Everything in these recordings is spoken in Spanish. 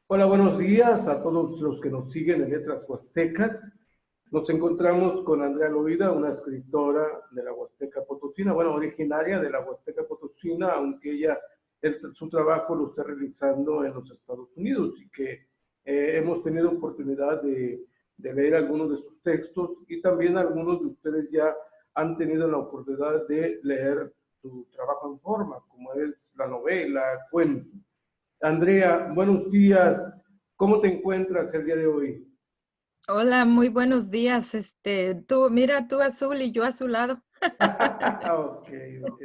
Hola, buenos días a todos los que nos siguen en Letras Huastecas. Nos encontramos con Andrea Loida, una escritora de la Huasteca Potosina, bueno, originaria de la Huasteca Potosina, aunque ella su trabajo lo está realizando en los Estados Unidos y que hemos tenido oportunidad de leer algunos de sus textos y también algunos de ustedes ya han tenido la oportunidad de leer su trabajo en forma, como es la novela, cuento. Andrea, buenos días. ¿Cómo te encuentras el día de hoy? Hola, muy buenos días. Tú, mira, tú azul y yo azulado. Ok, ok.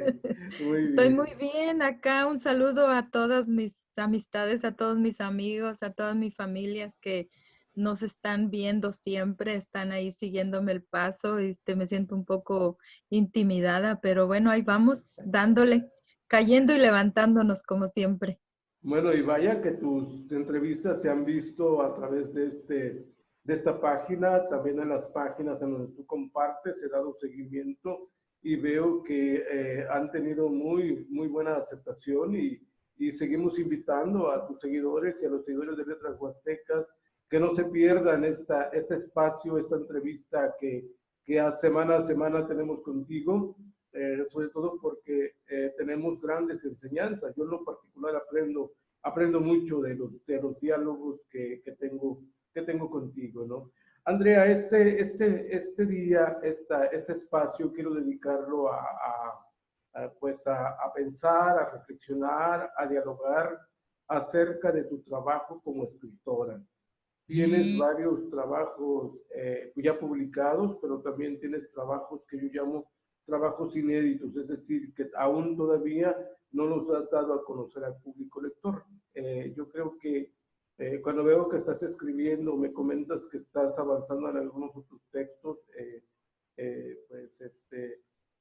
Muy Estoy bien. muy bien acá. Un saludo a todas mis amistades, a todos mis amigos, a todas mis familias que nos están viendo siempre, están ahí siguiéndome el paso. Me siento un poco intimidada, pero bueno, ahí vamos dándole, cayendo y levantándonos como siempre. Bueno, y vaya que tus entrevistas se han visto a través de esta página, también en las páginas en donde tú compartes, he dado seguimiento y veo que han tenido muy buena aceptación y seguimos invitando a tus seguidores y a los seguidores de Letras Huastecas que no se pierdan este espacio, esta entrevista que a semana tenemos contigo, sobre todo porque tenemos grandes enseñanzas. Yo en lo particular aprendo mucho de los diálogos que tengo contigo, ¿no? Andrea, este día, este espacio, quiero dedicarlo pues a pensar, a reflexionar, a dialogar acerca de tu trabajo como escritora. Tienes varios trabajos ya publicados, pero también tienes trabajos que yo llamo trabajos inéditos, es decir, que aún todavía no los has dado a conocer al público lector. Yo creo que cuando veo que estás escribiendo, me comentas que estás avanzando en algunos otros textos, pues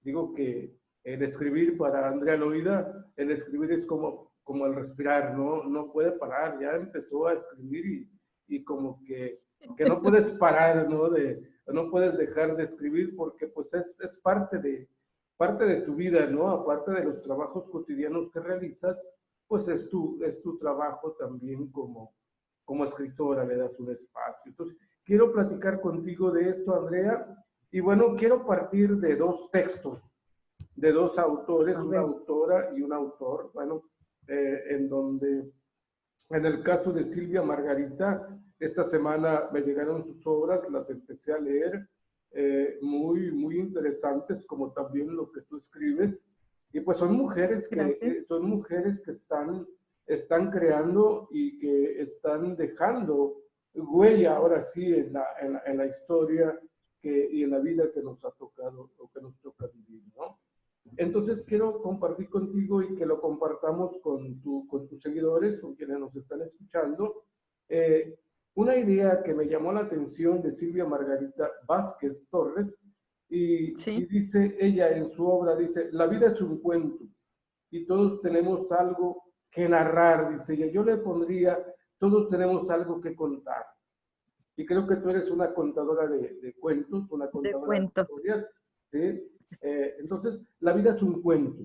digo que el escribir para Andrea Loida, el escribir es como el respirar, ¿no? No puede parar, ya empezó a escribir y como que no puedes parar, ¿no? No puedes dejar de escribir porque pues es parte de tu vida, ¿no? Aparte de los trabajos cotidianos que realizas, pues es tu trabajo también como escritora, le das un espacio. Entonces, quiero platicar contigo de esto, Andrea, y bueno, quiero partir de dos textos, de dos autores, A una ver. autora y un autor, bueno, en donde en el caso de Silvia Margarita, esta semana me llegaron sus obras, las empecé a leer, muy interesantes, como también lo que tú escribes. Y pues Gracias. son mujeres que están creando y que están dejando huella ahora sí en la historia y en la vida que nos ha tocado o que nos toca vivir, ¿no? Entonces quiero compartir contigo y que lo compartamos con tus seguidores, con quienes nos están escuchando, eh, una idea que me llamó la atención de Silvia Margarita Vázquez Torres y Sí. dice ella en su obra, dice, la vida es un cuento y todos tenemos algo que narrar, dice ella. Yo le pondría, todos tenemos algo que contar. Y creo que tú eres una contadora de cuentos, una De contadora de cuentos. historias, ¿sí? Entonces, la vida es un cuento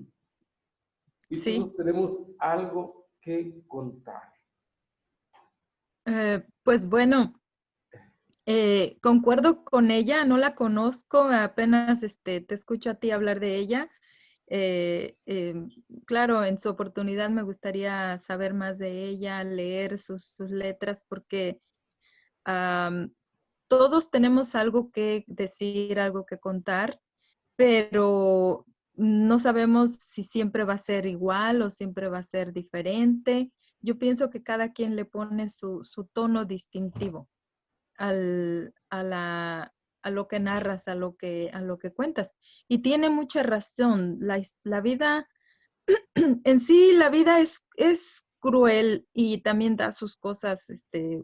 y Sí. todos tenemos algo que contar. Pues bueno. Concuerdo con ella, no la conozco, apenas te escucho a ti hablar de ella. Eh, em, claro, en su oportunidad me gustaría saber más de ella, leer sus letras, porque am, todos tenemos algo que decir, algo que contar, pero no sabemos si siempre va a ser igual o siempre va a ser diferente. Yo pienso que cada quien le pone su tono distintivo a lo que narras, a lo que cuentas. Y tiene mucha razón. La vida, en sí, la vida es cruel y también da sus cosas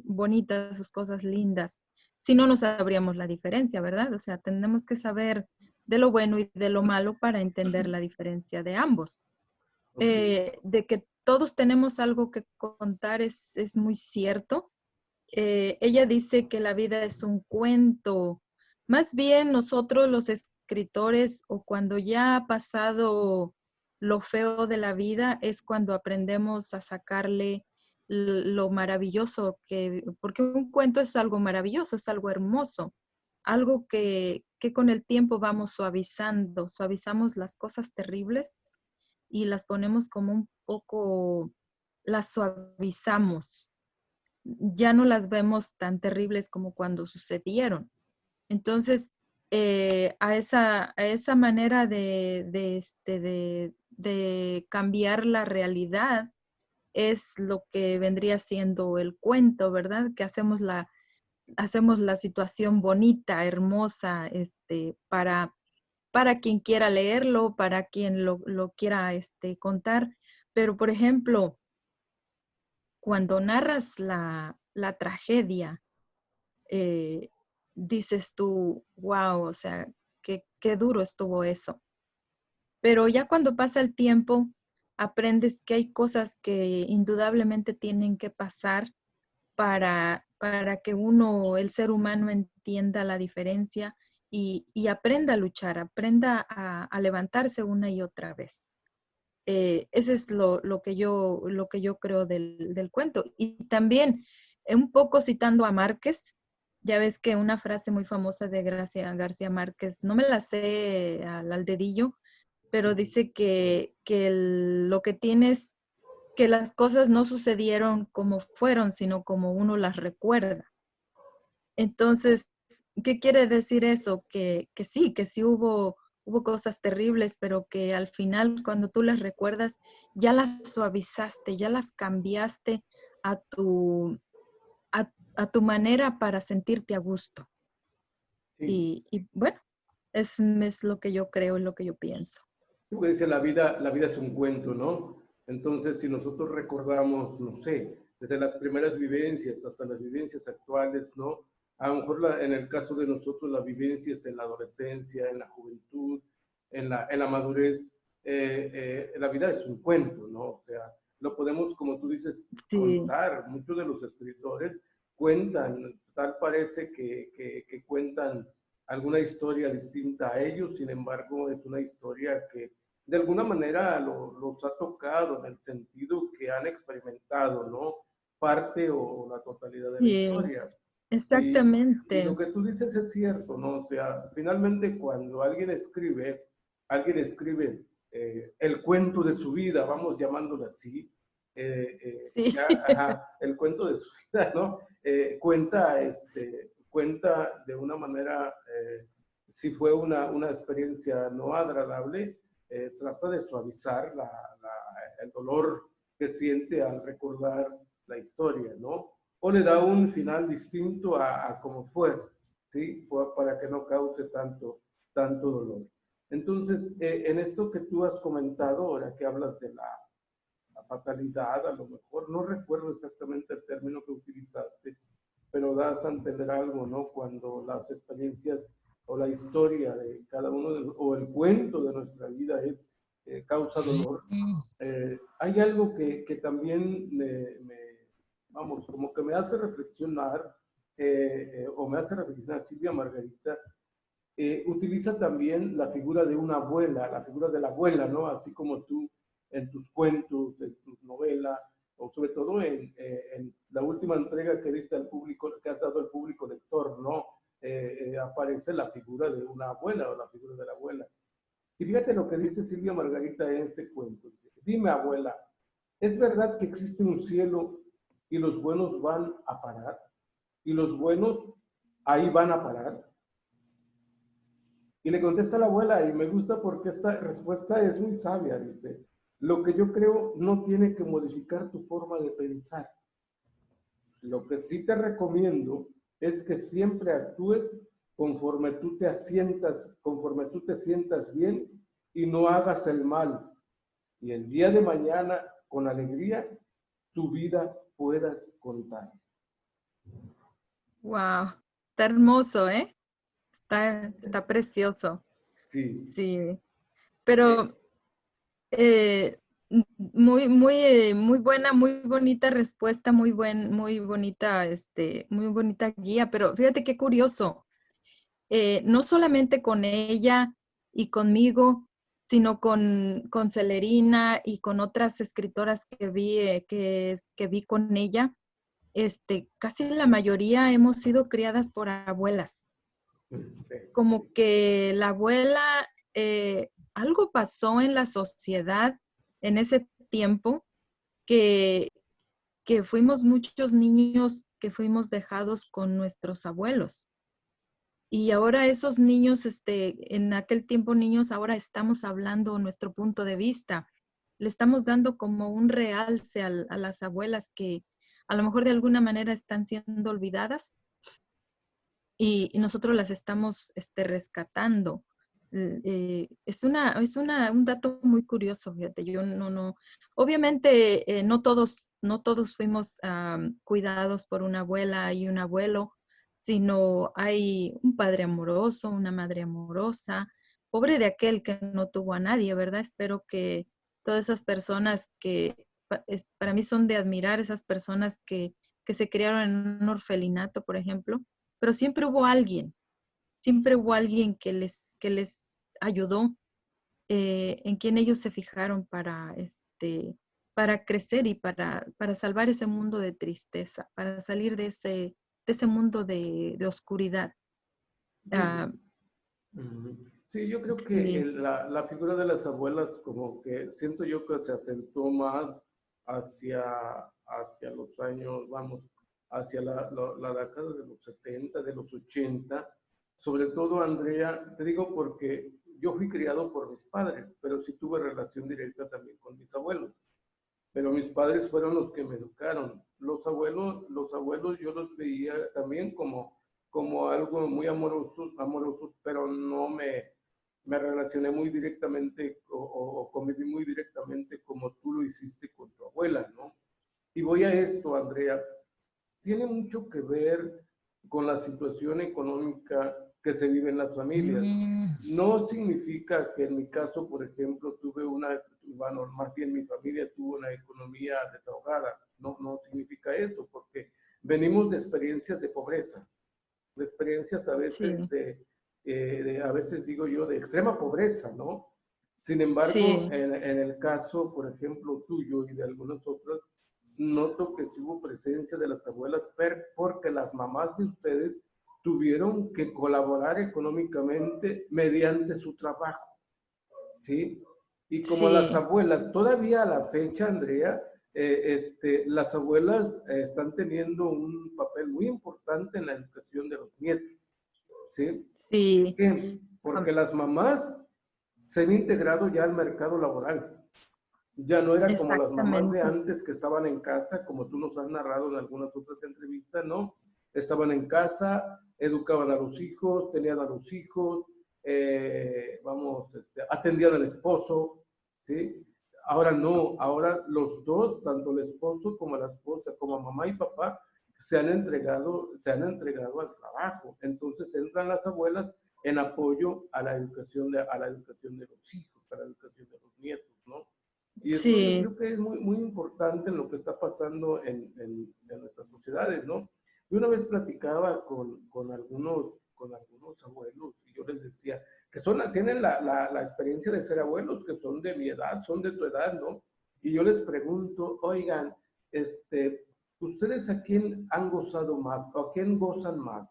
bonitas, sus cosas lindas. Si no, no sabríamos la diferencia, ¿verdad? O sea, tenemos que saber de lo bueno y de lo malo para entender la diferencia de ambos. Ok. De que todos tenemos algo que contar es muy cierto. Ella dice que la vida es un cuento. Más bien nosotros los escritores o cuando ya ha pasado lo feo de la vida es cuando aprendemos a sacarle lo maravilloso porque un cuento es algo maravilloso, es algo hermoso, algo que con el tiempo vamos suavizando, suavizamos las cosas terribles y las ponemos como un poco, las suavizamos. Ya no las vemos tan terribles como cuando sucedieron. Entonces, a esa manera de cambiar la realidad es lo que vendría siendo el cuento, ¿verdad? Que hacemos la situación bonita, hermosa, para quien quiera leerlo, para quien lo quiera contar. Pero, por ejemplo, cuando narras la tragedia, eh, dices tú, wow, o sea, qué duro estuvo eso. Pero ya cuando pasa el tiempo, aprendes que hay cosas que indudablemente tienen que pasar para que el ser humano, entienda la diferencia y aprenda a luchar, aprenda a levantarse una y otra vez. Ese es lo que yo creo del cuento. Y también, un poco citando a Márquez, ya ves que una frase muy famosa de García Márquez, no me la sé al dedillo, pero dice lo que tienes, que las cosas no sucedieron como fueron, sino como uno las recuerda. Entonces, ¿qué quiere decir eso? Que sí hubo cosas terribles, pero que al final, cuando tú las recuerdas, ya las suavizaste, ya las cambiaste a tu manera para sentirte a gusto. Sí. Y bueno, es lo que yo creo, es lo que yo pienso. Como dice, la vida es un cuento, ¿no? Entonces, si nosotros recordamos, no sé, desde las primeras vivencias hasta las vivencias actuales, ¿no? A lo mejor en el caso de nosotros, las vivencias en la adolescencia, en la juventud, en la madurez, la vida es un cuento, ¿no? O sea, lo podemos, como tú dices, Sí, contar. Muchos de los escritores cuentan, tal parece que cuentan alguna historia distinta a ellos, sin embargo, es una historia que de alguna manera los ha tocado en el sentido que han experimentado, ¿no? Parte o la totalidad de la sí, historia. Y lo exactamente. que tú dices es cierto, ¿no? O sea, finalmente cuando alguien escribe el cuento de su vida, vamos llamándolo así, Sí, ya, ajá, el cuento de su vida, ¿no? Cuenta de una manera, si fue una experiencia no agradable, trata de suavizar el dolor que siente al recordar la historia, ¿no? O le da un final distinto a como fue, ¿sí? Para que no cause tanto dolor. Entonces, en esto que tú has comentado, ahora que hablas de la fatalidad, a lo mejor, no recuerdo exactamente el término que utilizaste, pero das a entender algo, ¿no? Cuando las experiencias o la historia de cada uno, o el cuento de nuestra vida causa dolor. Hay algo que también vamos, como que me hace reflexionar, o me hace reflexionar Silvia Margarita, utiliza también la figura de una abuela, la figura de la abuela, ¿no? Así como tú en tus cuentos, en tus novelas, o sobre todo en la última entrega que diste al público, que has dado al público lector, ¿no? Aparece la figura de una abuela o la figura de la abuela. Y fíjate lo que dice Silvia Margarita en este cuento. Dice, dime, abuela, ¿es verdad que existe un cielo y los buenos van a parar? ¿Y los buenos ahí van a parar? Y le contesta la abuela, y me gusta porque esta respuesta es muy sabia, dice, lo que yo creo no tiene que modificar tu forma de pensar. Lo que sí te recomiendo es que siempre actúes conforme tú te sientas bien y no hagas el mal. Y el día de mañana, con alegría, tu vida puedas contar. wow, está hermoso, ¿eh? Está precioso. Sí. Sí, Eh, pero eh, muy buena, muy bonita respuesta, muy bonita guía, pero fíjate qué curioso. No solamente con ella y conmigo, sino con Celerina y con otras escritoras que vi con ella, casi la mayoría hemos sido criadas por abuelas. Como que la abuela, algo pasó en la sociedad en ese tiempo que fuimos muchos niños que fuimos dejados con nuestros abuelos. Y ahora esos niños, en aquel tiempo niños, ahora estamos hablando nuestro punto de vista. Le estamos dando como un realce a las abuelas que a lo mejor de alguna manera están siendo olvidadas y nosotros las estamos rescatando. Un dato muy curioso, fíjate, yo no, obviamente no todos fuimos cuidados por una abuela y un abuelo, sino hay un padre amoroso, una madre amorosa, pobre de aquel que no tuvo a nadie, ¿verdad? Espero que todas esas personas para mí son de admirar, esas personas que se criaron en un orfelinato, por ejemplo, pero siempre hubo alguien que les ayudó, en quien ellos se fijaron para crecer y para salvar ese mundo de tristeza, para salir de ese mundo de oscuridad. Sí, yo creo que Sí, la figura de las abuelas como que siento yo que se acentuó más hacia, hacia los años, vamos, hacia la década de los 70, de los 80. Sobre todo, Andrea, te digo porque yo fui criado por mis padres, pero sí tuve relación directa también con mis abuelos. Pero mis padres fueron los que me educaron. Los abuelos yo los veía también como algo muy amorosos, pero no me relacioné muy directamente o conviví muy directamente como tú lo hiciste con tu abuela, ¿no? Y voy a esto, Andrea, tiene mucho que ver con la situación económica que se vive en las familias. No significa que en mi caso, por ejemplo, bueno, más bien mi familia tuvo una economía desahogada. No, no significa eso, porque venimos de experiencias de pobreza, de experiencias a veces sí, a veces digo yo, de extrema pobreza, ¿no? Sin embargo, sí, en el caso, por ejemplo, tuyo y de algunos otros, noto que sí hubo presencia de las abuelas, porque las mamás de ustedes tuvieron que colaborar económicamente mediante su trabajo, ¿sí? Y como las sí, abuelas, todavía a la fecha, Andrea, las abuelas están teniendo un papel muy importante en la educación de los nietos, ¿sí? ¿Por sí, qué? ah, Porque las mamás se han integrado ya al mercado laboral. Ya no era como las mamás de exactamente. antes que estaban en casa, como tú nos has narrado en algunas otras entrevistas, ¿no? Estaban en casa, educaban a los hijos, tenían a los hijos, atendían al esposo, ¿sí? Ahora no, ahora los dos, tanto el esposo como la esposa, como mamá y papá, se han entregado al trabajo. Entonces entran las abuelas en apoyo a la educación de los hijos, a la educación de los nietos, ¿no? Y eso yo Sí, creo que es muy, muy importante en lo que está pasando en nuestras sociedades, ¿no? Yo una vez platicaba con algunos abuelos y yo les decía que tienen la experiencia de ser abuelos, que son de mi edad, son de tu edad, ¿no? Y yo les pregunto, oigan, ¿ustedes a quién han gozado más o a quién gozan más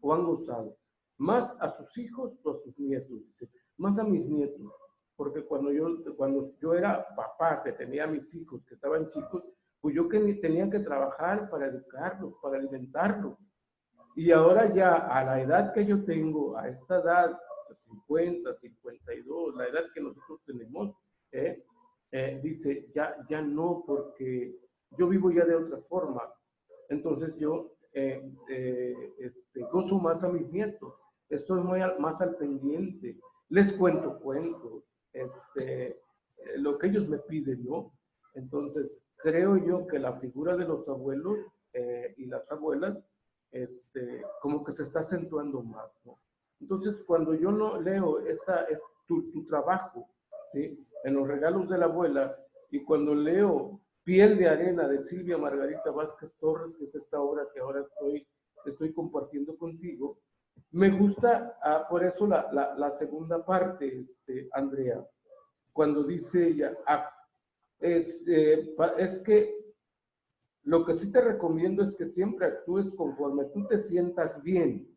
o han gozado? ¿Más a sus hijos o a sus nietos? Dice, más a mis nietos, porque cuando yo era papá, que tenía a mis hijos, que estaban chicos, pues yo tenía que trabajar para educarlos, para alimentarlos. Y ahora ya a la edad que yo tengo, a esta edad, 50, 52, la edad que nosotros tenemos, dice, ya no, porque yo vivo ya de otra forma. Entonces yo gozo más a mis nietos, estoy más al pendiente, les cuento cuentos, lo que ellos me piden, ¿no? Entonces, creo yo que la figura de los abuelos y las abuelas como que se está acentuando más, ¿no? Entonces, cuando yo no leo tu trabajo, ¿sí? En los regalos de la abuela, y cuando leo Piel de Arena de Silvia Margarita Vázquez Torres, que es esta obra que ahora estoy compartiendo contigo, me gusta por eso la segunda parte, Andrea. cuando dice ella, es que lo que sí te recomiendo es que siempre actúes conforme tú te sientas bien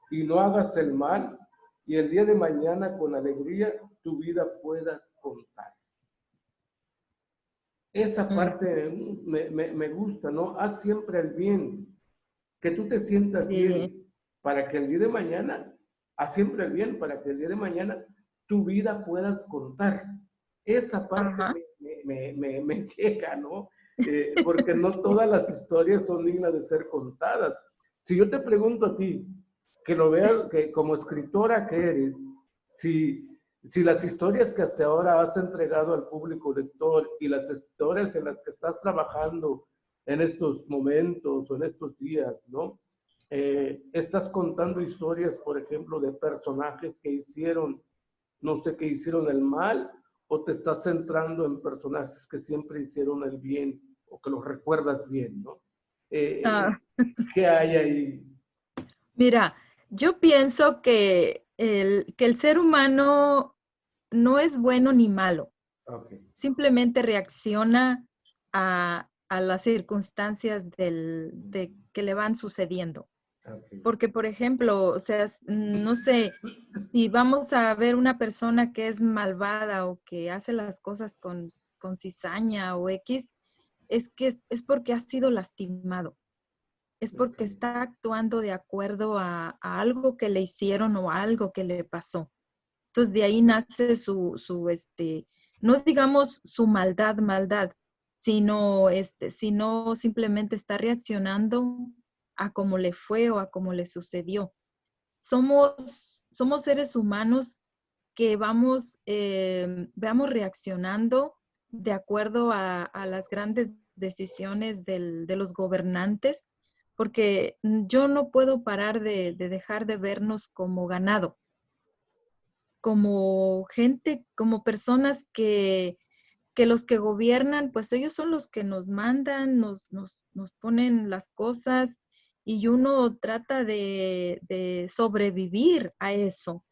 y no hagas el mal y el día de mañana con alegría tu vida puedas contar. Esa parte me gusta, ¿no? Haz siempre el bien, que tú te sientas Sí. bien para que el día de mañana, haz siempre el bien para que el día de mañana tu vida puedas contar. Esa parte Ajá. me llega, ¿no? Porque no todas las historias son dignas de ser contadas. Si yo te pregunto a ti, que lo veas, que como escritora que eres, si, si las historias que hasta ahora has entregado al público lector y las historias en las que estás trabajando en estos momentos o en estos días, ¿no? Estás contando historias, por ejemplo, de personajes que hicieron, no sé, que hicieron el mal, o te estás centrando en personajes que siempre hicieron el bien o que los recuerdas bien, ¿no? Ah, ¿Qué hay ahí? mira, yo pienso que el ser humano no es bueno ni malo, Okay, simplemente reacciona a las circunstancias de que le van sucediendo. okay. Porque, por ejemplo, o sea, no sé, si vamos a ver una persona que es malvada o que hace las cosas con cizaña o X, es que es porque ha sido lastimado, es porque Okay. está actuando de acuerdo a algo que le hicieron o a algo que le pasó. Entonces, de ahí nace no digamos su maldad, sino simplemente está reaccionando a cómo le fue o a cómo le sucedió. Somos seres humanos que veamos reaccionando de acuerdo a las grandes decisiones de los gobernantes, porque yo no puedo parar de dejar de vernos como ganado, como gente, como personas que los que gobiernan, pues ellos son los que nos mandan, nos ponen las cosas y uno trata de sobrevivir a eso.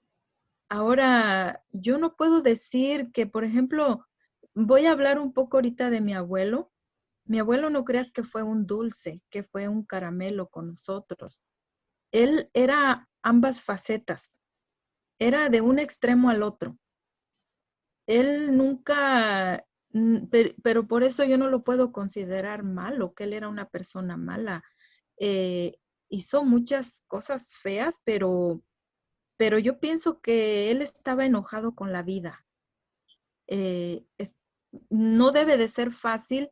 Ahora, yo no puedo decir que, por ejemplo, voy a hablar un poco ahorita de mi abuelo. Mi abuelo no creas que fue un dulce, que fue un caramelo con nosotros. Él era ambas facetas, era de un extremo al otro. Él nunca, pero por eso yo no lo puedo considerar malo, que él era una persona mala. Eh, Hizo muchas cosas feas, pero yo pienso que él estaba enojado con la vida. Eh, es- no debe de ser fácil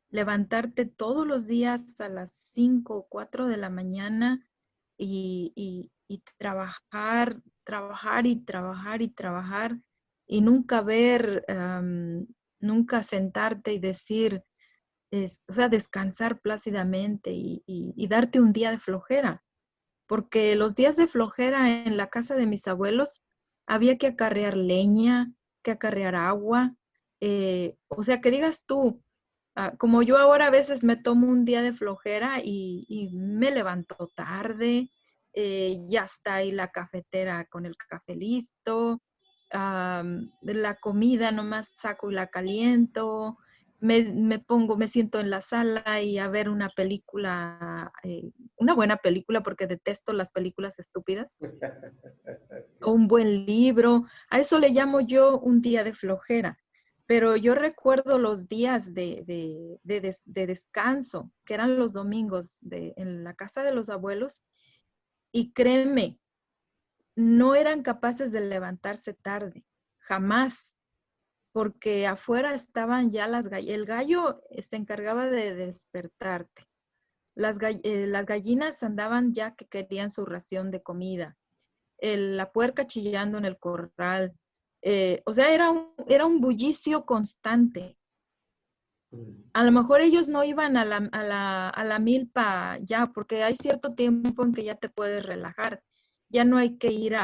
levantarte todos los días a las 5 o 4 de la mañana y trabajar y trabajar y trabajar y nunca nunca sentarte y decir, o sea, descansar plácidamente y darte un día de flojera. Porque los días de flojera en la casa de mis abuelos había que acarrear leña, que acarrear agua. O sea, que digas tú, como yo ahora a veces me tomo un día de flojera y me levanto tarde, ya está ahí la cafetera con el café listo, la comida nomás saco y la caliento, me siento en la sala y a ver una película, una buena película porque detesto las películas estúpidas, o un buen libro. A eso le llamo yo un día de flojera. Pero yo recuerdo los días de descanso, que eran los domingos en la casa de los abuelos, y créeme, no eran capaces de levantarse tarde, jamás, porque afuera estaban ya las gallinas. El gallo se encargaba de despertarte. Las gallinas andaban ya que querían su ración de comida. La puerca chillando en el corral. O sea, era un bullicio constante. A lo mejor ellos no iban a la milpa ya, porque hay cierto tiempo en que ya te puedes relajar. Ya no hay que ir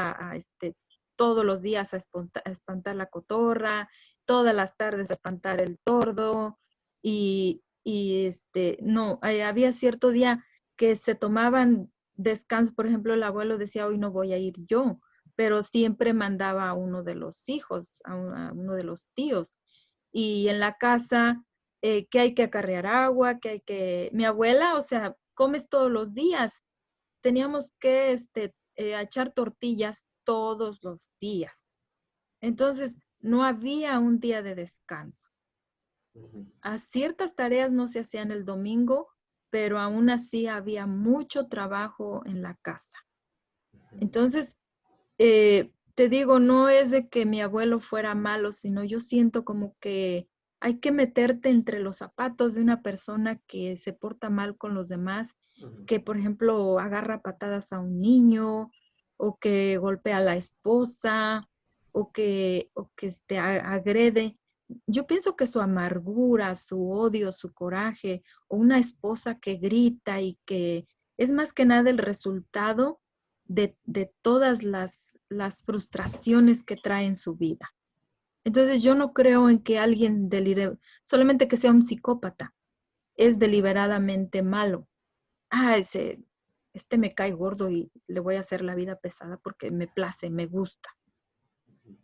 todos los días a espantar la cotorra, todas las tardes a espantar el tordo. No, había cierto día que se tomaban descanso. Por ejemplo, el abuelo decía, hoy no voy a ir yo, pero siempre mandaba a uno de los hijos, a uno de los tíos. Y en la casa, que hay que acarrear agua, que hay que... Mi abuela, o sea, comes todos los días. Teníamos que echar tortillas todos los días. Entonces, no había un día de descanso. A ciertas tareas no se hacían el domingo, pero aún así había mucho trabajo en la casa. Entonces, te digo, no es de que mi abuelo fuera malo, sino yo siento como que hay que meterte entre los zapatos de una persona que se porta mal con los demás, que por ejemplo agarra patadas a un niño, o que golpea a la esposa, o que agrede. Yo pienso que su amargura, su odio, su coraje, o una esposa que grita y que es más que nada el resultado de todas las frustraciones que trae en su vida. Entonces yo no creo en que alguien solamente que sea un psicópata, es deliberadamente malo. Este me cae gordo y le voy a hacer la vida pesada porque me place, me gusta.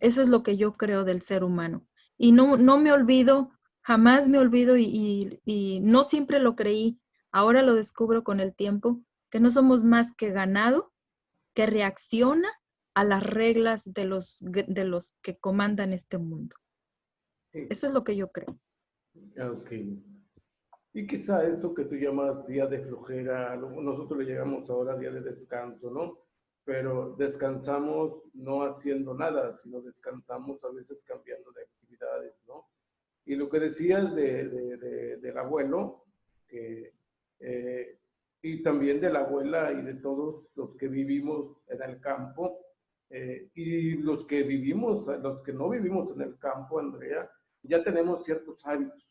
Eso es lo que yo creo del ser humano. Y no me olvido, jamás me olvido y no siempre lo creí. Ahora lo descubro con el tiempo, que no somos más que ganado que reacciona a las reglas de los que comandan este mundo. Sí. Eso es lo que yo creo. Ok. Y quizá eso que tú llamas día de flojera, nosotros le llegamos ahora día de descanso, ¿no? Pero descansamos no haciendo nada, sino descansamos a veces cambiando de actividades, ¿no? Y lo que decías del abuelo, que, y también de la abuela y de todos los que vivimos en el campo, y los que no vivimos en el campo, Andrea, ya tenemos ciertos hábitos.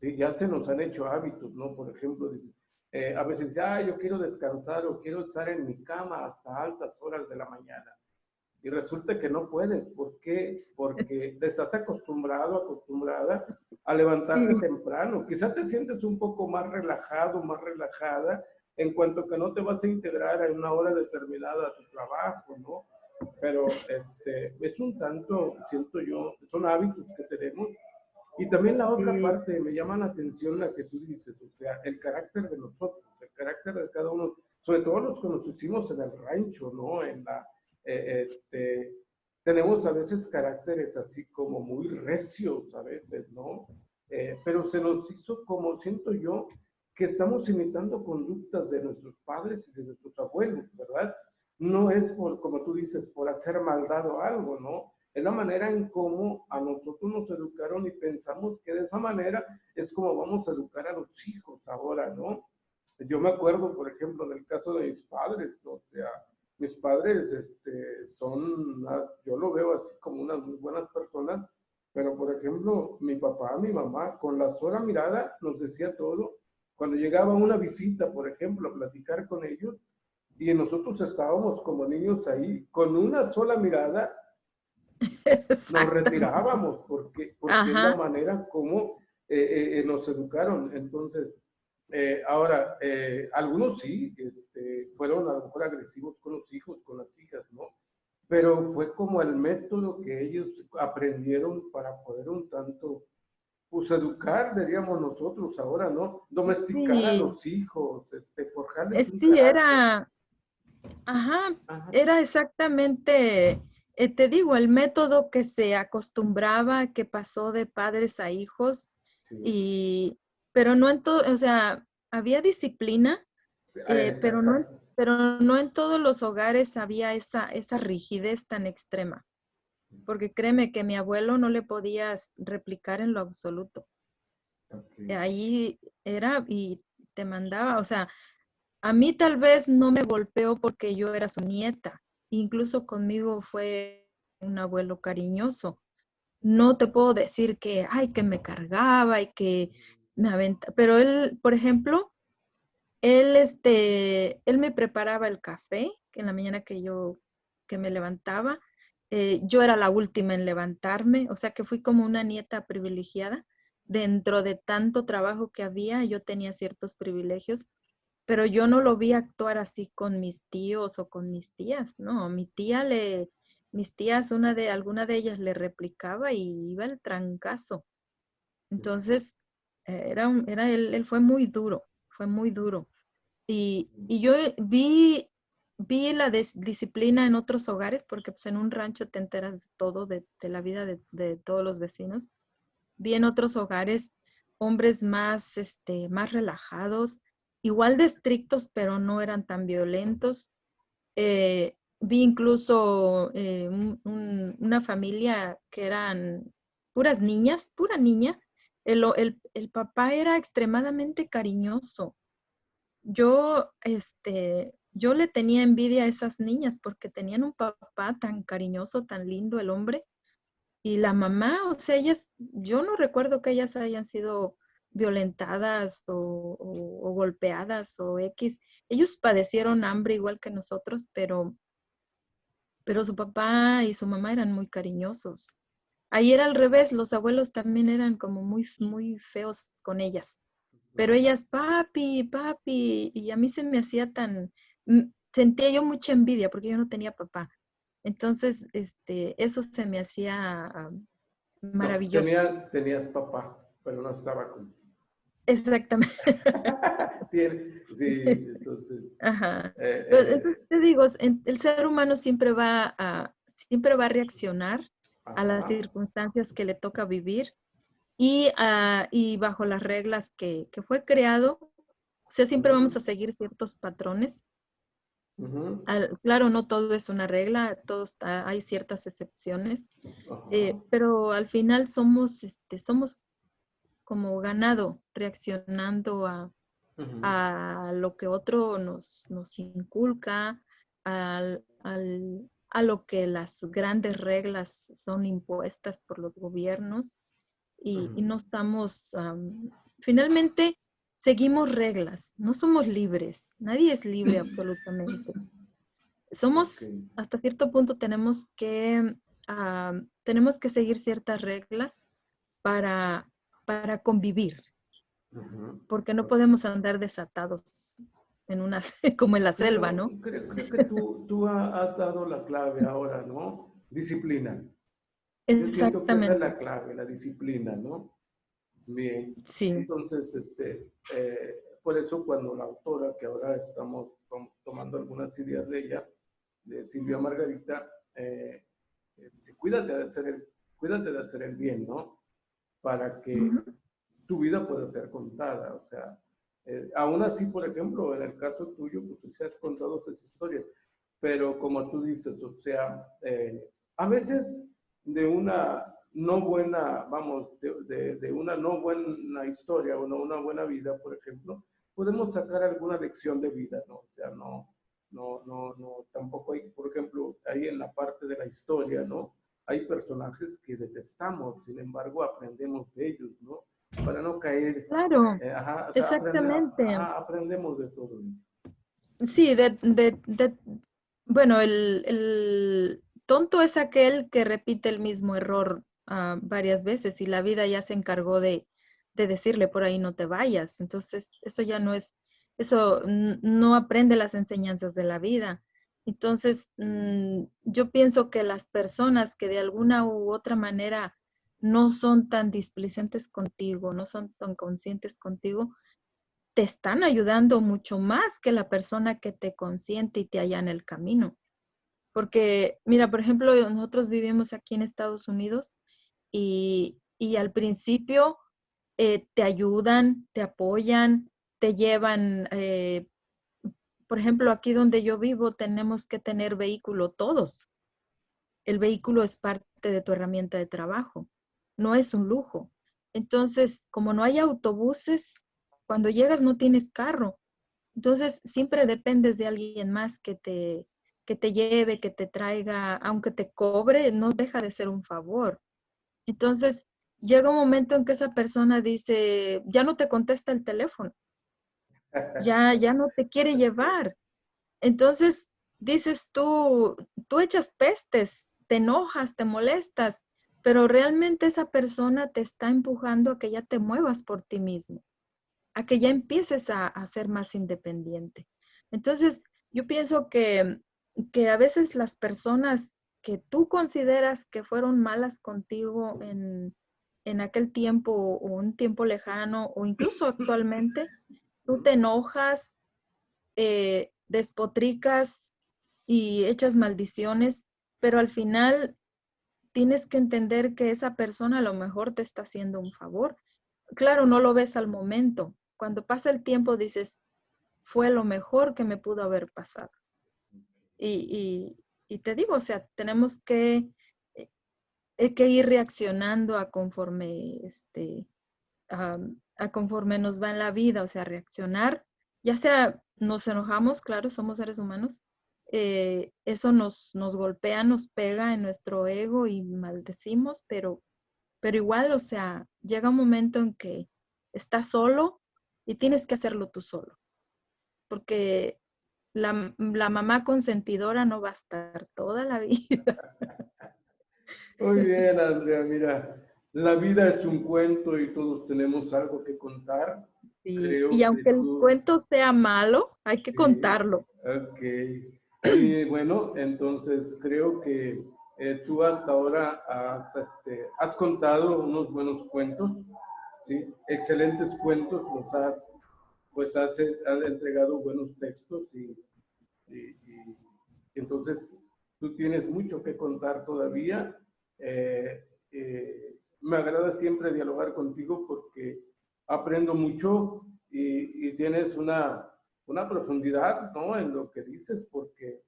Sí, ya se nos han hecho hábitos, ¿no? Por ejemplo, a veces dice, yo quiero descansar o quiero estar en mi cama hasta altas horas de la mañana. Y resulta que no puedes. ¿Por qué? Porque te estás acostumbrada a levantarte Sí. temprano. Quizá te sientes un poco más relajado, más relajada, en cuanto que no te vas a integrar en una hora determinada a tu trabajo, ¿no? Pero es un tanto, siento yo, son hábitos que tenemos. Y también la otra Sí. parte, me llama la atención la que tú dices, o sea, el carácter de nosotros, el carácter de cada uno, sobre todo los que nos hicimos en el rancho, ¿no? Tenemos a veces caracteres así como muy recios a veces, ¿no? Pero se nos hizo como, siento yo, que estamos imitando conductas de nuestros padres y de nuestros abuelos, ¿verdad? No es por, como tú dices, por hacer maldad o algo, ¿no? Es la manera en cómo a nosotros nos educaron y pensamos que de esa manera es como vamos a educar a los hijos ahora, ¿no? Yo me acuerdo, por ejemplo, del caso de mis padres, ¿no? O sea, mis padres yo lo veo así como unas muy buenas personas, pero por ejemplo, mi papá, mi mamá, con la sola mirada nos decía todo. Cuando llegaba una visita, por ejemplo, a platicar con ellos, y nosotros estábamos como niños ahí, con una sola mirada nos Exactamente. retirábamos, porque es la Ajá. manera como nos educaron. Entonces, ahora, algunos sí, fueron a lo mejor agresivos con los hijos, con las hijas, ¿no? Pero fue como el método que ellos aprendieron para poder un tanto, pues educar, diríamos nosotros ahora, ¿no? Domesticar a Sí. los hijos, forjarles un Sí, carácter. ajá, Ajá. era exactamente, te digo, el método que se acostumbraba, que pasó de padres a hijos, Sí. y, pero no en todo, o sea, había disciplina, Sí, pero exacto. no en todos los hogares había esa rigidez tan extrema, porque créeme que mi abuelo no le podías replicar en lo absoluto. Okay. Ahí era y te mandaba, o sea, a mí tal vez no me golpeó porque yo era su nieta. Incluso conmigo fue un abuelo cariñoso. No te puedo decir que, ay, que me cargaba y que me aventaba. Pero él, por ejemplo, él me preparaba el café, que en la mañana que me levantaba. Yo era la última en levantarme, o sea que fui como una nieta privilegiada. Dentro de tanto trabajo que había, yo tenía ciertos privilegios, pero yo no lo vi actuar así con mis tíos o con mis tías, no, mis tías, alguna de ellas le replicaba y iba el trancazo. Entonces, él fue muy duro, fue muy duro. Y yo vi la disciplina en otros hogares, porque pues en un rancho te enteras de todo, de la vida de todos los vecinos. Vi en otros hogares hombres más relajados, igual de estrictos, pero no eran tan violentos. Vi incluso una familia que eran puras niñas, pura niña. El papá era extremadamente cariñoso. Yo le tenía envidia a esas niñas porque tenían un papá tan cariñoso, tan lindo el hombre. Y la mamá, o sea, yo no recuerdo que ellas hayan sido violentadas o golpeadas o X. Ellos padecieron hambre igual que nosotros, pero su papá y su mamá eran muy cariñosos. Ahí era al revés, los abuelos también eran como muy, muy feos con ellas. Pero ellas, papi, papi, y a mí se me hacía sentía yo mucha envidia porque yo no tenía papá. Entonces, eso se me hacía No, maravilloso. tenías papá, pero no estaba contigo. Exactamente. Sí, entonces, Ajá. eh, Entonces eh, te digo, el ser humano siempre va a reaccionar a las ajá, circunstancias que le toca vivir y bajo las reglas que fue creado. O sea, siempre vamos ujú, a seguir ciertos patrones. ujú, Claro, no todo es una regla, hay ciertas excepciones, ajá, pero al final somos como ganado reaccionando ujú, a lo que otro nos inculca, a lo que las grandes reglas son impuestas por los gobiernos y no ujú. estamos, finalmente seguimos reglas, no somos libres, nadie es libre absolutamente. Ok, Hasta cierto punto tenemos que seguir ciertas reglas para, para convivir, ujú. porque no podemos andar desatados como en la selva, Creo, ¿no? creo que tú has dado la clave ahora, ¿no? Disciplina. Yo siento que esa es Exactamente, la clave, la disciplina, ¿no? Bien. sí. Entonces, por eso cuando la autora, que ahora vamos tomando algunas ideas de ella, de Silvia Margarita, dice, cuídate de hacer el bien, ¿no? Para que Ujú. tu vida pueda ser contada. O sea, aún así, por ejemplo, en el caso tuyo, pues se has contado esas historias, pero como tú dices, o sea, a veces de una no buena, vamos, de una no buena historia o no una buena vida, por ejemplo, podemos sacar alguna lección de vida, ¿no? O sea, no, tampoco hay, por ejemplo, ahí en la parte de la historia, ¿no? Hay personajes que detestamos, sin embargo, aprendemos de ellos, ¿no? Para no caer, Claro, ajá, o sea, exactamente. aprendemos de todo. Sí, bueno, el tonto es aquel que repite el mismo error varias veces y la vida ya se encargó de decirle por ahí no te vayas. Entonces, eso ya no es, no aprende las enseñanzas de la vida. Entonces, yo pienso que las personas que de alguna u otra manera no son tan displicentes contigo, no son tan conscientes contigo, te están ayudando mucho más que la persona que te consiente y te allana el camino. Porque, mira, por ejemplo, nosotros vivimos aquí en Estados Unidos y al principio te ayudan, te apoyan, te llevan, por ejemplo, aquí donde yo vivo tenemos que tener vehículo todos. El vehículo es parte de tu herramienta de trabajo, no es un lujo. Entonces, como no hay autobuses, cuando llegas no tienes carro. Entonces, siempre dependes de alguien más que te lleve, que te traiga, aunque te cobre, no deja de ser un favor. Entonces, llega un momento en que esa persona dice, ya no te contesta el teléfono, ya no te quiere llevar. Entonces, dices tú echas pestes, te enojas, te molestas, pero realmente esa persona te está empujando a que ya te muevas por ti mismo, a que ya empieces a ser más independiente. Entonces, yo pienso que a veces las personas que tú consideras que fueron malas contigo en aquel tiempo o un tiempo lejano o incluso actualmente, tú te enojas, despotricas y echas maldiciones, pero al final tienes que entender que esa persona a lo mejor te está haciendo un favor. Claro, no lo ves al momento. Cuando pasa el tiempo dices, fue lo mejor que me pudo haber pasado. Y te digo, o sea, tenemos que ir reaccionando a conforme, a conforme nos va en la vida, o sea, reaccionar, ya sea nos enojamos, claro, somos seres humanos, eso nos golpea, nos pega en nuestro ego y maldecimos, pero igual, o sea, llega un momento en que estás solo y tienes que hacerlo tú solo, porque la mamá consentidora no va a estar toda la vida. Muy bien, Andrea, mira, la vida es un cuento y todos tenemos algo que contar. Y Creo que aunque el tú, cuento sea malo, hay que sí, contarlo. ok. Y bueno, entonces creo que tú hasta ahora has contado unos buenos cuentos, ¿sí? Excelentes cuentos, pues has entregado buenos textos y entonces tú tienes mucho que contar todavía. Me agrada siempre dialogar contigo porque aprendo mucho y tienes una profundidad, ¿no? En lo que dices, porque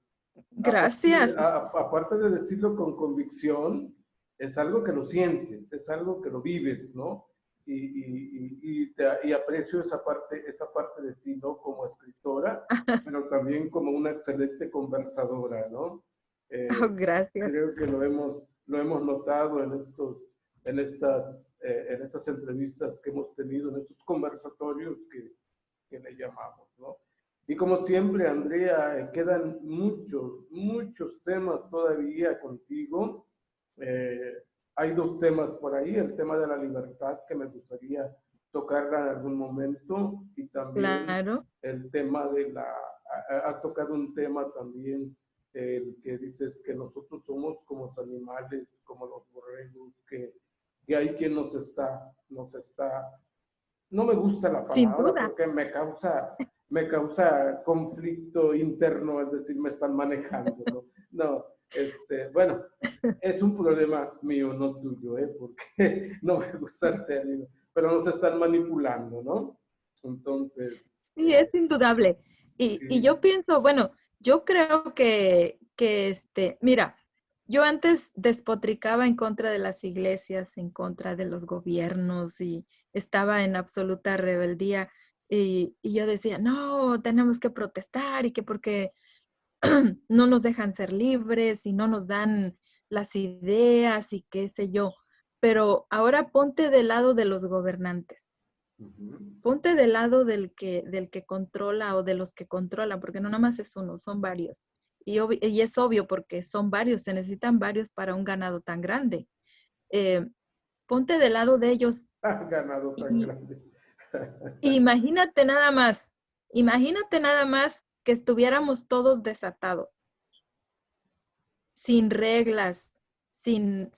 Gracias. aparte de decirlo con convicción, es algo que lo sientes, es algo que lo vives, ¿no? Y aprecio esa parte de ti, ¿no? Como escritora, pero también como una excelente conversadora, ¿no? Oh, Eh, gracias. Creo que lo hemos notado en estas entrevistas que hemos tenido, en estos conversatorios que le llamamos, ¿no? Y como siempre, Andrea, quedan muchos, muchos temas todavía contigo. Eh, Hay dos temas por ahí, el tema de la libertad que me gustaría tocarla en algún momento y también Claro. el tema has tocado un tema también, el que dices que nosotros somos como los animales, como los borregos, que hay quien no me gusta la Sin palabra duda. porque me causa conflicto interno, es decir, me están manejando, ¿no? No, bueno, es un problema mío, no tuyo, porque no me gusta el término, pero nos están manipulando, ¿no? Entonces, Sí, es indudable. Y sí, yo pienso, bueno, yo creo que mira, yo antes despotricaba en contra de las iglesias, en contra de los gobiernos y estaba en absoluta rebeldía y yo decía, no, tenemos que protestar y que porque no nos dejan ser libres y no nos dan las ideas y qué sé yo. Pero ahora ponte del lado de los gobernantes. ujú, Ponte del lado del que controla o de los que controlan, porque no nada más es uno, son varios. Y es obvio porque son varios, se necesitan varios para un ganado tan grande. Eh, Ponte del lado de ellos ha ganado tan y grande. imagínate nada más que estuviéramos todos desatados, sin reglas, sin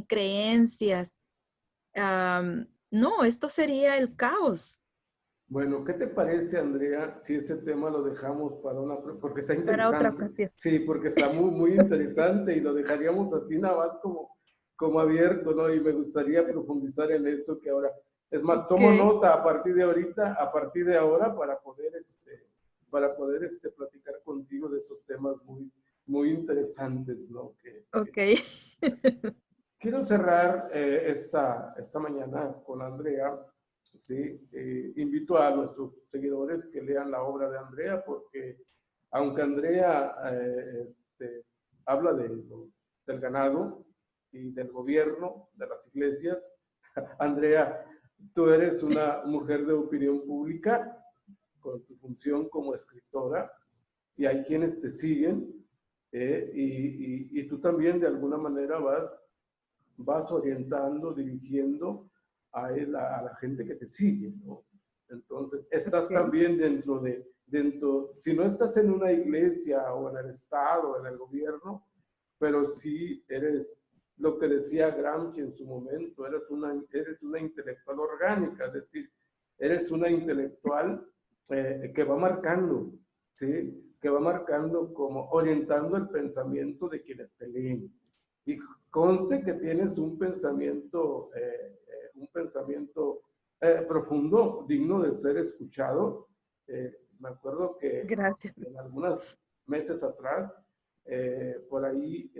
creencias. No, esto sería el caos Bueno, ¿qué te parece, Andrea, si ese tema lo dejamos porque está para otra interesante? ocasión. Sí, porque está muy, muy interesante y lo dejaríamos así nada más como abierto, ¿no? Y me gustaría profundizar en eso que ahora, es más, tomo Ok. nota a partir de ahorita, a partir de ahora, para poder platicar contigo de esos temas muy, muy interesantes, ¿no? Ok. Quiero cerrar esta mañana con Andrea. Sí, invito a nuestros seguidores que lean la obra de Andrea, porque aunque Andrea habla del ganado y del gobierno, de las iglesias, Andrea, tú eres una mujer de opinión pública con tu función como escritora y hay quienes te siguen y tú también de alguna manera vas orientando, dirigiendo a la gente que te sigue, ¿no? Entonces, estás Ok. también si no estás en una iglesia o en el Estado, en el gobierno, pero sí eres lo que decía Gramsci en su momento, eres una intelectual orgánica, es decir, eres una intelectual que va marcando, ¿sí? Que va marcando como orientando el pensamiento de quienes te leen. Y conste que tienes un pensamiento profundo, digno de ser escuchado. Me acuerdo que Gracias. en algunos meses atrás, por ahí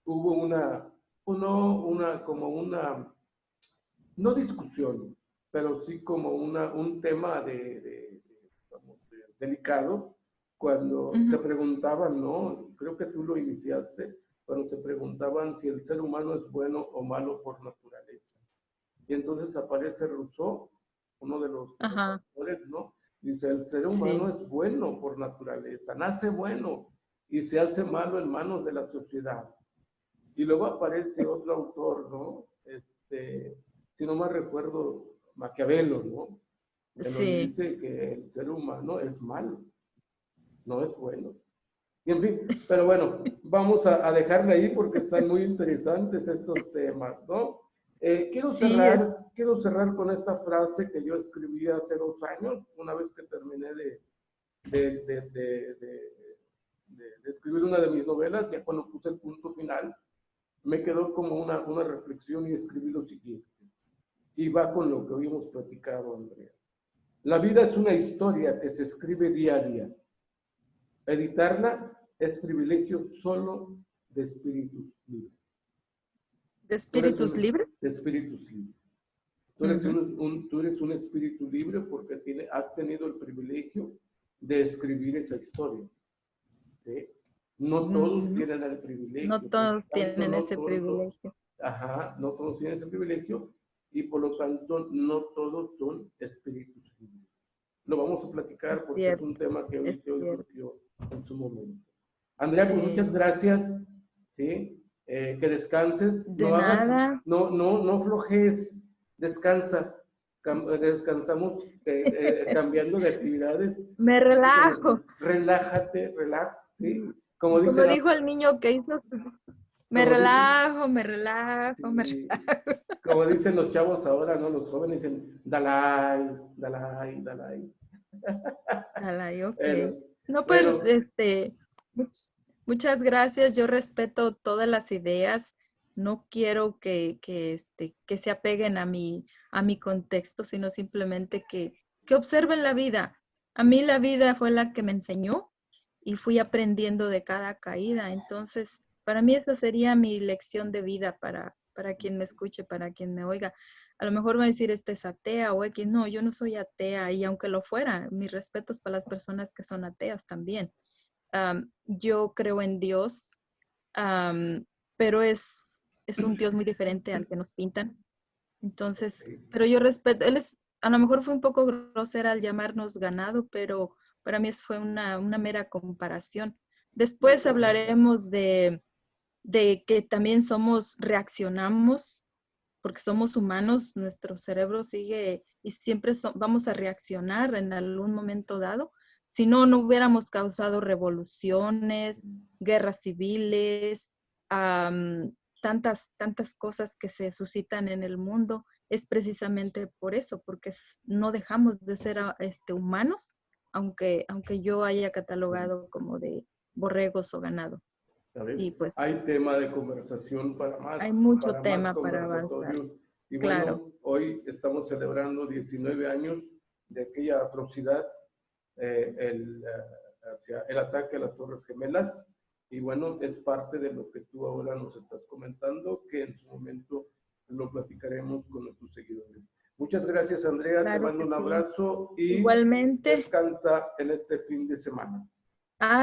hubo como una, no discusión, pero sí como un tema delicado, cuando se Ujú. preguntaban, ¿no? Creo que tú lo iniciaste, cuando se preguntaban si el ser humano es bueno o malo por naturaleza. Y entonces aparece Rousseau, uno de los Ajá, autores, ¿no? Dice, el ser humano sí. es bueno por naturaleza, nace bueno y se hace malo en manos de la sociedad. Y luego aparece otro autor, ¿no? Si no me recuerdo, Maquiavelo, ¿no? En donde Sí. dice que el ser humano es malo, no es bueno. Y en fin, pero bueno, vamos a dejarle ahí porque están muy interesantes estos temas, ¿no? Sí, Quiero cerrar con esta frase que yo escribí hace 2 años, una vez que terminé de, de, de, de, de escribir una de mis novelas, ya cuando puse el punto final, me quedó como una reflexión y escribí lo siguiente. Y va con lo que hoy hemos platicado, Andrea. La vida es una historia que se escribe día a día. Editarla es privilegio solo de espíritus libres. ¿de Tú eres espíritus un libres? de espíritus libres. Ujú, Tú eres un espíritu libre porque has tenido el privilegio de escribir esa historia. ¿Sí? No todos ujú. tienen el No privilegio, por lo todos tanto, tienen ese privilegio. no todos tienen ese privilegio y por lo tanto no todos son espíritus libres. Lo vamos a Es platicar porque es cierto, un tema es que hoy cierto. surgió en su momento. Andrea, pues Sí. muchas gracias, ¿sí? Que descanses, De nada. no flojes, descansa. Descansamos cambiando de actividades. Me relajo. Relájate, relax, ¿sí? Como Como dicen, dijo el niño que hizo, me como dicen, relajo, me relajo, me sí, como dicen los chavos ahora, ¿no? Los jóvenes dicen, dalai, dalai, dalai. Alay, ok. Bueno, No, pues, bueno, muchas gracias. Yo respeto todas las ideas. No quiero que se apeguen a mi contexto, sino simplemente que observen la vida. A mí la vida fue la que me enseñó y fui aprendiendo de cada caída. Entonces, para mí esa sería mi lección de vida para quien me escuche, para quien me oiga. A lo mejor va a decir, este es atea o X. No, yo no soy atea y aunque lo fuera, mis respetos para las personas que son ateas también. Yo creo en Dios, pero es un Dios muy diferente al que nos pintan. Entonces, pero yo respeto, a lo mejor fue un poco grosera al llamarnos ganado, pero para mí fue una mera comparación. no Después problema. hablaremos de que también reaccionamos porque somos humanos, nuestro cerebro sigue y siempre vamos a reaccionar en algún momento dado. Si no, no hubiéramos causado revoluciones, guerras civiles, tantas cosas que se suscitan en el mundo. Es precisamente por eso, porque no dejamos de ser humanos, aunque yo haya catalogado como de borregos o ganado. ¿Sabes? Y pues Hay tema de conversación hay mucho para más tema para avanzar. conversatorios. Y Claro. bueno, hoy estamos celebrando 19 años de aquella atrocidad, hacia el ataque a las Torres Gemelas. Y bueno, es parte de lo que tú ahora nos estás comentando, que en su momento lo platicaremos con nuestros seguidores. Muchas gracias, Andrea. Te Claro mando que un sí. abrazo y Igualmente. descansa en este fin de semana.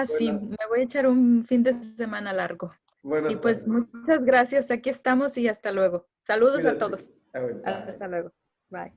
Sí, Buenas, me voy a echar un fin de semana largo. Y buenas pues tardes. muchas gracias. Aquí estamos y hasta luego. Saludos a Cuídate. todos. A ver, bye. Hasta luego. Bye.